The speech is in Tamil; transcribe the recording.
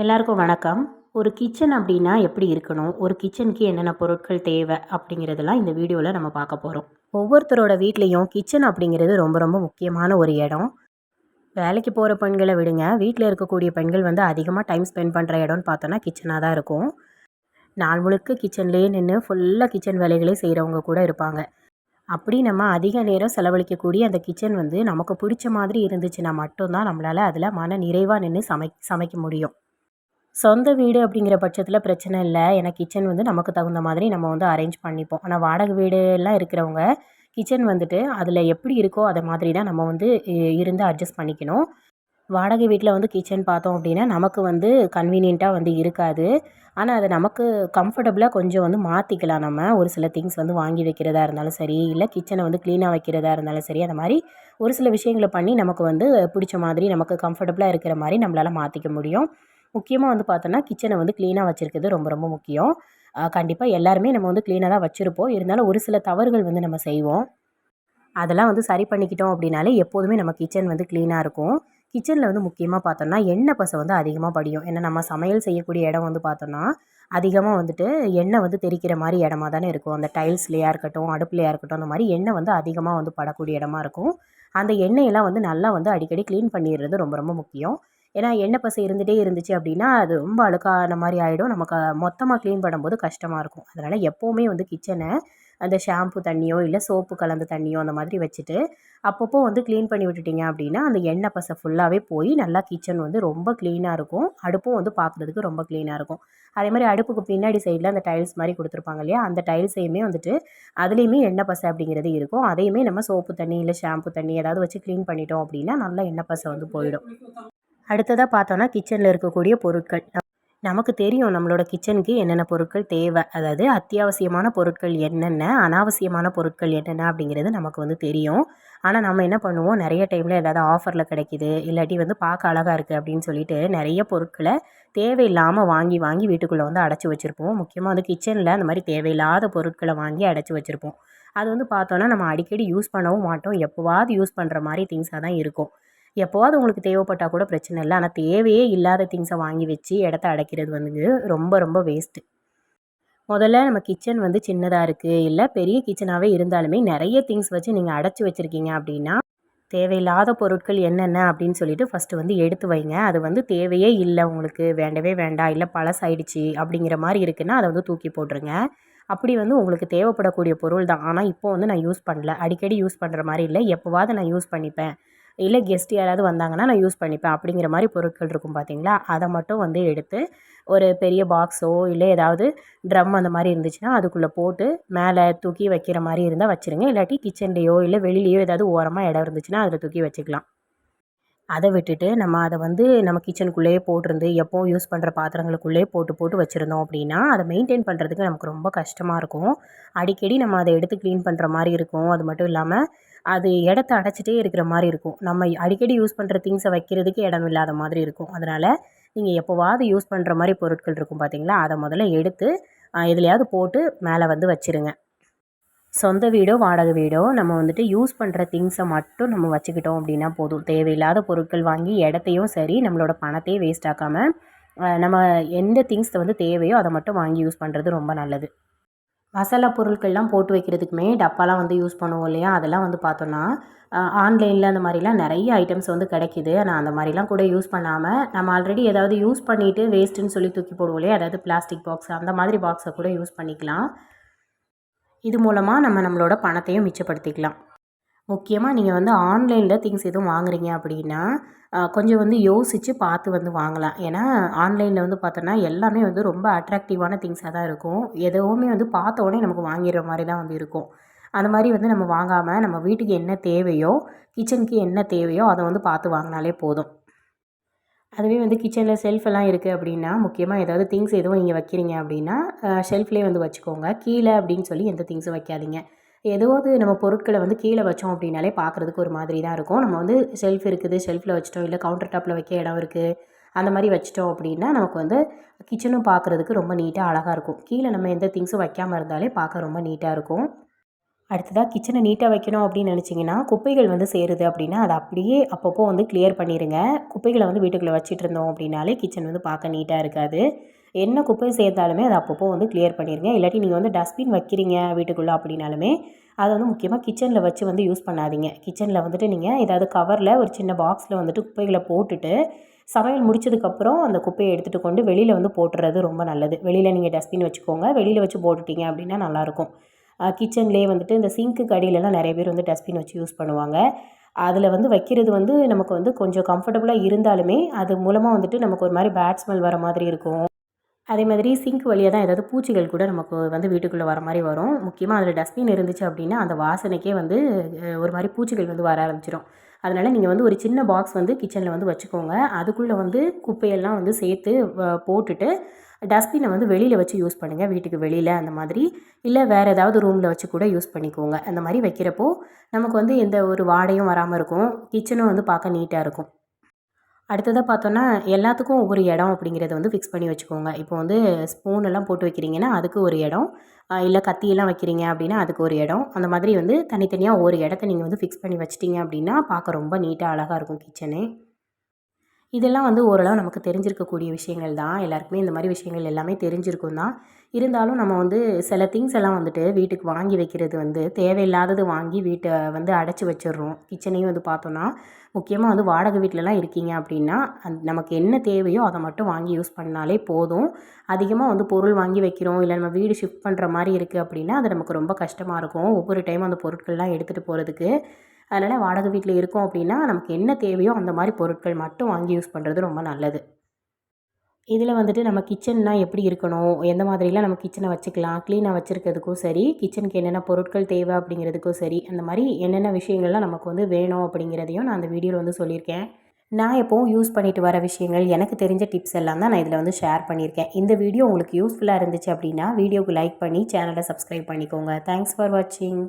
எல்லாருக்கும் வணக்கம். ஒரு கிச்சன் அப்படின்னா எப்படி இருக்கணும்? ஒரு கிச்சனுக்கு என்னென்ன பொருட்கள் தேவை? அப்படிங்கிறதெல்லாம் இந்த வீடியோவில் நம்ம பார்க்க போகிறோம். ஒவ்வொருத்தரோட வீட்லேயும் கிச்சன் அப்படிங்கிறது ரொம்ப ரொம்ப முக்கியமான ஒரு இடம். வேலைக்கு போகிற பெண்களை விடுங்க, வீட்டில் இருக்கக்கூடிய பெண்கள் வந்து அதிகமாக டைம் ஸ்பெண்ட் பண்ணுற இடம்னு பார்த்தோன்னா கிச்சனாக தான் இருக்கும். நாள் முழுக்க கிச்சன்லேயே நின்று ஃபுல்லாக கிச்சன் வேலைகளே செய்கிறவங்க கூட இருப்பாங்க. அப்படி நம்ம அதிக நேரம் செலவழிக்கக்கூடிய அந்த கிச்சன் வந்து நமக்கு பிடிச்ச மாதிரி இருந்துச்சுன்னா மட்டும்தான் நம்மளால் அதில் மன நிறைவாக நின்று சமைக்க முடியும். சொந்த வீடு அப்படிங்கிற பட்சத்தில் பிரச்சனை இல்லை. ஏன்னா கிச்சன் வந்து நமக்கு தகுந்த மாதிரி நம்ம வந்து அரேஞ்ச் பண்ணிப்போம். ஆனால் வாடகை வீடுலாம் இருக்கிறவங்க கிச்சன் வந்துட்டு அதில் எப்படி இருக்கோ அதை மாதிரி தான் நம்ம வந்து இருந்து அட்ஜஸ்ட் பண்ணிக்கணும். வாடகை வீட்டில் வந்து கிச்சன் பார்த்தோம் அப்படின்னா நமக்கு வந்து கன்வீனியண்ட்டாக வந்து இருக்காது. ஆனால் அதை நமக்கு கம்ஃபர்டபுளாக கொஞ்சம் வந்து மாற்றிக்கலாம் நம்ம. ஒரு சில திங்ஸ் வந்து வாங்கி வைக்கிறதா இருந்தாலும் சரி, இல்லை கிச்சனை வந்து க்ளீனாக வைக்கிறதா இருந்தாலும் சரி, அந்த மாதிரி ஒரு சில விஷயங்களை பண்ணி நமக்கு வந்து பிடிச்ச மாதிரி நமக்கு கம்ஃபர்டபுளாக இருக்கிற மாதிரி நம்மளால் மாற்றிக்க முடியும். முக்கியமாக வந்து பார்த்தோன்னா கிச்சனை வந்து க்ளீனாக வச்சுருக்கிறது ரொம்ப ரொம்ப முக்கியம். கண்டிப்பாக எல்லாருமே நம்ம வந்து க்ளீனாக தான் வச்சுருப்போம். இருந்தாலும் ஒரு சில தவறுகள் வந்து நம்ம செய்வோம். அதெல்லாம் வந்து சரி பண்ணிக்கிட்டோம் அப்படின்னாலே எப்போதுமே நம்ம கிச்சன் வந்து க்ளீனாக இருக்கும். கிச்சனில் வந்து முக்கியமாக பார்த்தோம்னா எண்ணெய் பசை வந்து அதிகமாக படியும். ஏன்னா நம்ம சமையல் செய்யக்கூடிய இடம் வந்து பார்த்தோன்னா அதிகமாக வந்துட்டு எண்ணெய் வந்து தெறிக்கிற மாதிரி இடமா தானே இருக்கும். அந்த டைல்ஸ்லையாக இருக்கட்டும், அடுப்புலையாக இருக்கட்டும், அந்த மாதிரி எண்ணெய் வந்து அதிகமாக வந்து படக்கூடிய இடமா இருக்கும். அந்த எண்ணெயெல்லாம் வந்து நல்லா வந்து அடிக்கடி க்ளீன் பண்ணிடுறது ரொம்ப ரொம்ப முக்கியம். ஏன்னா எண்ணெய் பசை இருந்துகிட்டே இருந்துச்சு அப்படின்னா அது ரொம்ப அழுக்கான மாதிரி ஆகிடும். நமக்கு மொத்தமாக க்ளீன் பண்ணும்போது கஷ்டமாக இருக்கும். அதனால் எப்போவுமே வந்து கிச்சனை அந்த ஷாம்பு தண்ணியோ இல்லை சோப்பு கலந்த தண்ணியோ அந்த மாதிரி வச்சுட்டு அப்பப்போ வந்து க்ளீன் பண்ணி விட்டுட்டிங்க அப்படின்னா அந்த எண்ணெய் பசை ஃபுல்லாகவே போய் நல்லா கிச்சன் வந்து ரொம்ப க்ளீனாக இருக்கும். அடுப்பும் வந்து பார்க்குறதுக்கு ரொம்ப க்ளீனாக இருக்கும். அதே மாதிரி அடுப்புக்கு பின்னாடி சைடில் அந்த டைல்ஸ் மாதிரி கொடுத்துருப்பாங்க இல்லையா, அந்த டைல்ஸையுமே வந்துட்டு அதுலேயுமே எண்ணெய் பசை அப்படிங்கிறது இருக்கும். அதையுமே நம்ம சோப்பு தண்ணி இல்லை ஷாம்பு தண்ணி ஏதாவது வச்சு க்ளீன் பண்ணிட்டோம் அப்படின்னா நல்லா எண்ணெய் பசை வந்து போயிடும். அடுத்ததாக பார்த்தோன்னா கிச்சனில் இருக்கக்கூடிய பொருட்கள். நமக்கு தெரியும் நம்மளோட கிச்சனுக்கு என்னென்ன பொருட்கள் தேவை. அதாவது அத்தியாவசியமான பொருட்கள் என்னென்ன, அனாவசியமான பொருட்கள் என்னென்ன அப்படிங்கிறது நமக்கு வந்து தெரியும். ஆனால் நம்ம என்ன பண்ணுவோம், நிறைய டைமில் ஏதாவது ஆஃபரில் கிடைக்கிது, இல்லாட்டி வந்து பார்க்க அழகாக இருக்குது அப்படின்னு சொல்லிட்டு நிறைய பொருட்களை தேவையில்லாமல் வாங்கி வாங்கி வீட்டுக்குள்ளே வந்து அடைச்சி வச்சுருப்போம். முக்கியமாக வந்து கிச்சனில் அந்த மாதிரி தேவையில்லாத பொருட்களை வாங்கி அடைச்சி வச்சுருப்போம். அது வந்து பார்த்தோன்னா நம்ம அடிக்கடி யூஸ் பண்ணவும் மாட்டோம். எப்போவாவது யூஸ் பண்ணுற மாதிரி திங்ஸாக தான் இருக்கும். எப்போவாவது உங்களுக்கு தேவைப்பட்டால் கூட பிரச்சனை இல்லை. ஆனால் தேவையே இல்லாத திங்ஸை வாங்கி வச்சு இடத்த அடைக்கிறது வந்து ரொம்ப ரொம்ப வேஸ்ட்டு. முதல்ல நம்ம கிச்சன் வந்து சின்னதாக இருக்குது, இல்லை பெரிய கிச்சனாகவே இருந்தாலுமே நிறைய திங்ஸ் வச்சு நீங்கள் அடைச்சி வச்சுருக்கீங்க அப்படின்னா தேவையில்லாத பொருட்கள் என்னென்ன அப்படின்னு சொல்லிட்டு ஃபஸ்ட்டு வந்து எடுத்து வைங்க. அது வந்து தேவையே இல்லை, உங்களுக்கு வேண்டவே வேண்டாம், இல்லை பழசாயிடுச்சு அப்படிங்கிற மாதிரி இருக்குன்னா அதை வந்து தூக்கி போட்டுருங்க. அப்படி வந்து உங்களுக்கு தேவைப்படக்கூடிய பொருள் தான், ஆனால் இப்போ வந்து நான் யூஸ் பண்ணல, அடிக்கடி யூஸ் பண்ணுற மாதிரி இல்லை, எப்போவாவது நான் யூஸ் பண்ணிப்பேன், இல்லை கெஸ்ட் யாராவது வந்தாங்கன்னா நான் யூஸ் பண்ணிப்பேன் அப்படிங்கிற மாதிரி பொருட்கள் இருக்கும் பார்த்தீங்களா, அதை மட்டும் வந்து எடுத்து ஒரு பெரிய பாக்ஸோ இல்லை ஏதாவது ட்ரம் அந்த மாதிரி இருந்துச்சுன்னா அதுக்குள்ளே போட்டு மேலே தூக்கி வைக்கிற மாதிரி இருந்தால் வச்சுருங்க. இல்லாட்டி கிச்சன்லேயோ இல்லை வெளிலேயோ ஏதாவது ஓரமாக இடம் இருந்துச்சுன்னா அதில் தூக்கி வச்சுக்கலாம். அதை விட்டுட்டு நம்ம அதை வந்து நம்ம கிச்சனுக்குள்ளேயே போட்டிருந்து எப்போவும் யூஸ் பண்ணுற பாத்திரங்களுக்குள்ளேயே போட்டு போட்டு வச்சுருந்தோம் அப்படின்னா அதை மெயின்டைன் பண்ணுறதுக்கு நமக்கு ரொம்ப கஷ்டமாக இருக்கும். அடிக்கடி நம்ம அதை எடுத்து க்ளீன் பண்ணுற மாதிரி இருக்கும். அது மட்டும் இல்லாமல் அது இடத்த அடைச்சிட்டே இருக்கிற மாதிரி இருக்கும். நம்ம அடிக்கடி யூஸ் பண்ணுற திங்ஸை வைக்கிறதுக்கு இடம் இல்லாத மாதிரி இருக்கும். அதனால் நீங்கள் எப்போவாவது யூஸ் பண்ணுற மாதிரி பொருட்கள் இருக்கும் பார்த்தீங்களா, அதை முதல்ல எடுத்து எதுலையாவது போட்டு மேலே வந்து வச்சுருங்க. சொந்த வீடோ வாடகை வீடோ நம்ம வந்துட்டு யூஸ் பண்ணுற திங்ஸை மட்டும் நம்ம வச்சுக்கிட்டோம் அப்படின்னா போதும். தேவையில்லாத பொருட்கள் வாங்கி இடத்தையும் சரி நம்மளோட பணத்தையும் வேஸ்ட் ஆக்காமல் நம்ம எந்த திங்ஸ் வந்து தேவையோ அதை மட்டும் வாங்கி யூஸ் பண்ணுறது ரொம்ப நல்லது. மசாலா பொருட்கள்லாம் போட்டு வைக்கிறதுக்குமே டப்பாலாம் வந்து யூஸ் பண்ணுவோம் இல்லையா, அதெல்லாம் வந்து பார்த்தோன்னா ஆன்லைனில் அந்த மாதிரிலாம் நிறைய ஐட்டம்ஸ் வந்து கிடைக்கிது. ஆனால் அந்த மாதிரிலாம் கூட யூஸ் பண்ணாமல் நம்ம ஆல்ரெடி ஏதாவது யூஸ் பண்ணிவிட்டு வேஸ்ட்டுன்னு சொல்லி தூக்கி போடுவோம் இல்லையா, அதாவது பிளாஸ்டிக் பாக்ஸ் அந்த மாதிரி பாக்ஸை கூட யூஸ் பண்ணிக்கலாம். இது மூலமாக நம்மளோட பணத்தையும் மிச்சப்படுத்திக்கலாம். முக்கியமாக நீங்கள் வந்து ஆன்லைனில் திங்ஸ் எதுவும் வாங்குறீங்க அப்படின்னா கொஞ்சம் வந்து யோசித்து பார்த்து வந்து வாங்கலாம். ஏன்னா ஆன்லைனில் வந்து பார்த்தோன்னா எல்லாமே வந்து ரொம்ப அட்ராக்டிவான திங்ஸாக தான் இருக்கும். எதுவுமே வந்து பார்த்த உடனே நமக்கு வாங்கிடுற மாதிரி தான் வந்து இருக்கும். அந்த மாதிரி வந்து நம்ம வாங்காமல் நம்ம வீட்டுக்கு என்ன தேவையோ, கிச்சனுக்கு என்ன தேவையோ அதை வந்து பார்த்து வாங்கினாலே போதும். அதுவே வந்து கிச்சனில் ஷெல்ஃபெல்லாம் இருக்குது அப்படின்னா, முக்கியமாக ஏதாவது திங்ஸ் எதுவும் நீங்கள் வைக்கிறீங்க அப்படின்னா ஷெல்ஃப்லேயே வந்து வச்சுக்கோங்க. கீழே அப்படின்னு சொல்லி எந்த திங்ஸும் வைக்காதீங்க. ஏதாவது நம்ம பொருட்களை வந்து கீழே வச்சோம் அப்படின்னாலே பார்க்குறதுக்கு ஒரு மாதிரி தான் இருக்கும். நம்ம வந்து ஷெல்ஃப் இருக்குது, ஷெல்ஃபில் வச்சுட்டோம், இல்லை கவுண்டர் டாப்பில் வைக்க இடம் இருக்குது, அந்த மாதிரி வச்சிட்டோம் அப்படின்னா நமக்கு வந்து கிச்சனும் பார்க்குறதுக்கு ரொம்ப நீட்டாக அழகாக இருக்கும். கீழே நம்ம எந்த திங்ஸும் வைக்காமல் இருந்தாலே பார்க்க ரொம்ப நீட்டாக இருக்கும். அடுத்ததாக கிச்சனை நீட்டாக வைக்கணும் அப்படின்னு நினச்சிங்கன்னா குப்பைகள் வந்து சேருது அப்படின்னா அதை அப்படியே அப்பப்போ வந்து கிளியர் பண்ணிடுங்க. குப்பைகளை வந்து வீட்டுக்குள்ளே வச்சுட்டு இருந்தோம் அப்படின்னாலே கிச்சன் வந்து பார்க்க நீட்டாக இருக்காது. என்ன குப்பை சேர்ந்தாலுமே அதை அப்பப்போ வந்து கிளியர் பண்ணிடுங்க. இல்லாட்டி நீங்கள் வந்து டஸ்ட்பின் வைக்கிறீங்க வீட்டுக்குள்ளே அப்படின்னாலுமே அதை வந்து முக்கியமாக கிச்சனில் வச்சு வந்து யூஸ் பண்ணாதீங்க. கிச்சனில் வந்துட்டு நீங்கள் ஏதாவது கவரில் ஒரு சின்ன பாக்ஸில் வந்துட்டு குப்பைகளை போட்டுட்டு சமையல் முடிச்சதுக்கப்புறம் அந்த குப்பையை எடுத்துகிட்டு கொண்டு வெளியில் வந்து போட்டுறது ரொம்ப நல்லது. வெளியில் நீங்கள் டஸ்ட்பின் வச்சுக்கோங்க. வெளியில் வச்சு போட்டுட்டீங்க அப்படின்னா நல்லாயிருக்கும். கிச்சன்லேயே வந்துட்டு இந்த சிங்க்குக்கு அடியிலலாம் நிறைய பேர் வந்து டஸ்ட்பின் வச்சு யூஸ் பண்ணுவாங்க. அதில் வந்து வைக்கிறது வந்து நமக்கு வந்து கொஞ்சம் கம்ஃபர்டபுளாக இருந்தாலுமே அது மூலமாக வந்துட்டு நமக்கு ஒரு மாதிரி பேட் ஸ்மெல் வர மாதிரி இருக்கும். அதே மாதிரி சிங்க் வழியாக தான் ஏதாவது பூச்சிகள் கூட நமக்கு வந்து வீட்டுக்குள்ளே வர மாதிரி வரும். முக்கியமாக அதில் டஸ்ட்பின் இருந்துச்சு அப்படின்னா அந்த வாசனைக்கே வந்து ஒரு மாதிரி பூச்சிகள் வந்து வர ஆரம்பிச்சிடும். அதனால் நீங்கள் வந்து ஒரு சின்ன பாக்ஸ் வந்து கிச்சனில் வந்து வச்சுக்கோங்க. அதுக்குள்ளே வந்து குப்பையெல்லாம் வந்து சேர்த்து போட்டுட்டு டஸ்ட்பினை வந்து வெளியில் வச்சு யூஸ் பண்ணுங்கள். வீட்டுக்கு வெளியில் அந்த மாதிரி இல்லை வேறு ஏதாவது ரூமில் வச்சு கூட யூஸ் பண்ணிக்கோங்க. அந்த மாதிரி வைக்கிறப்போ நமக்கு வந்து எந்த ஒரு வாடையும் வராமல் இருக்கும். கிச்சனும் வந்து பார்க்க நீட்டாக இருக்கும். அடுத்ததாக பார்த்தோன்னா எல்லாத்துக்கும் ஒவ்வொரு இடம் அப்படிங்கிறத வந்து ஃபிக்ஸ் பண்ணி வச்சுக்கோங்க. இப்போ வந்து ஸ்பூன் எல்லாம் போட்டு வைக்கிறீங்கன்னா அதுக்கு ஒரு இடம், இல்லை கத்தியெல்லாம் வைக்கிறீங்க அப்படின்னா அதுக்கு ஒரு இடம். அந்த மாதிரி வந்து தனித்தனியாக ஒவ்வொரு இடத்த நீங்கள் வந்து ஃபிக்ஸ் பண்ணி வச்சிட்டிங்க அப்படின்னா பார்க்க ரொம்ப நீட்டாக அழகாக இருக்கும் கிச்சனே. இதெல்லாம் வந்து ஓரளவு நமக்கு தெரிஞ்சிருக்கக்கூடிய விஷயங்கள் தான். எல்லாருக்குமே இந்த மாதிரி விஷயங்கள் எல்லாமே தெரிஞ்சிருக்கும் தான். இருந்தாலும் நம்ம வந்து சில திங்ஸ் எல்லாம் வந்துட்டு வீட்டுக்கு வாங்கி வைக்கிறது வந்து தேவையில்லாதது வாங்கி வீட்டை வந்து அடைச்சி வச்சிடுறோம். கிச்சனையும் வந்து பார்த்தோன்னா முக்கியமாக வந்து வாடகை வீட்டிலலாம் இருக்கீங்க அப்படின்னா நமக்கு என்ன தேவையோ அதை மட்டும் வாங்கி யூஸ் பண்ணாலே போதும். அதிகமாக வந்து பொருள் வாங்கி வைக்கிறோம் இல்லை நம்ம வீடு ஷிஃப்ட் பண்ணுற மாதிரி இருக்குது அப்படின்னா அது நமக்கு ரொம்ப கஷ்டமாக இருக்கும் ஒவ்வொரு டைம் அந்த பொருட்கள்லாம் எடுத்துகிட்டு போகிறதுக்கு. அதனால் வாடகை வீட்டில் இருக்கோம் அப்படின்னா நமக்கு என்ன தேவையோ அந்த மாதிரி பொருட்கள் மட்டும் வாங்கி யூஸ் பண்ணுறது ரொம்ப நல்லது. இதில் வந்துட்டு நம்ம கிச்சன்னா எப்படி இருக்கணும், எந்த மாதிரிலாம் நம்ம கிச்சனை வச்சுக்கலாம், க்ளீனாக வச்சுருக்கிறதுக்கும் சரி, கிச்சனுக்கு என்னென்ன பொருட்கள் தேவை அப்படிங்கிறதுக்கும் சரி, அந்த மாதிரி என்னென்ன விஷயங்கள்லாம் நமக்கு வந்து வேணும் அப்படிங்கிறதையும் நான் அந்த வீடியோவில் வந்து சொல்லியிருக்கேன். நான் எப்போவும் யூஸ் பண்ணிட்டு வர விஷயங்கள், எனக்கு தெரிஞ்ச டிப்ஸ் எல்லாம் தான் நான் இதில் வந்து ஷேர் பண்ணியிருக்கேன். இந்த வீடியோ உங்களுக்கு யூஸ்ஃபுல்லாக இருந்துச்சு அப்படின்னா வீடியோவுக்கு லைக் பண்ணி சேனலை சப்ஸ்கிரைப் பண்ணிக்கோங்க. தேங்க்ஸ் ஃபார் வாட்சிங்.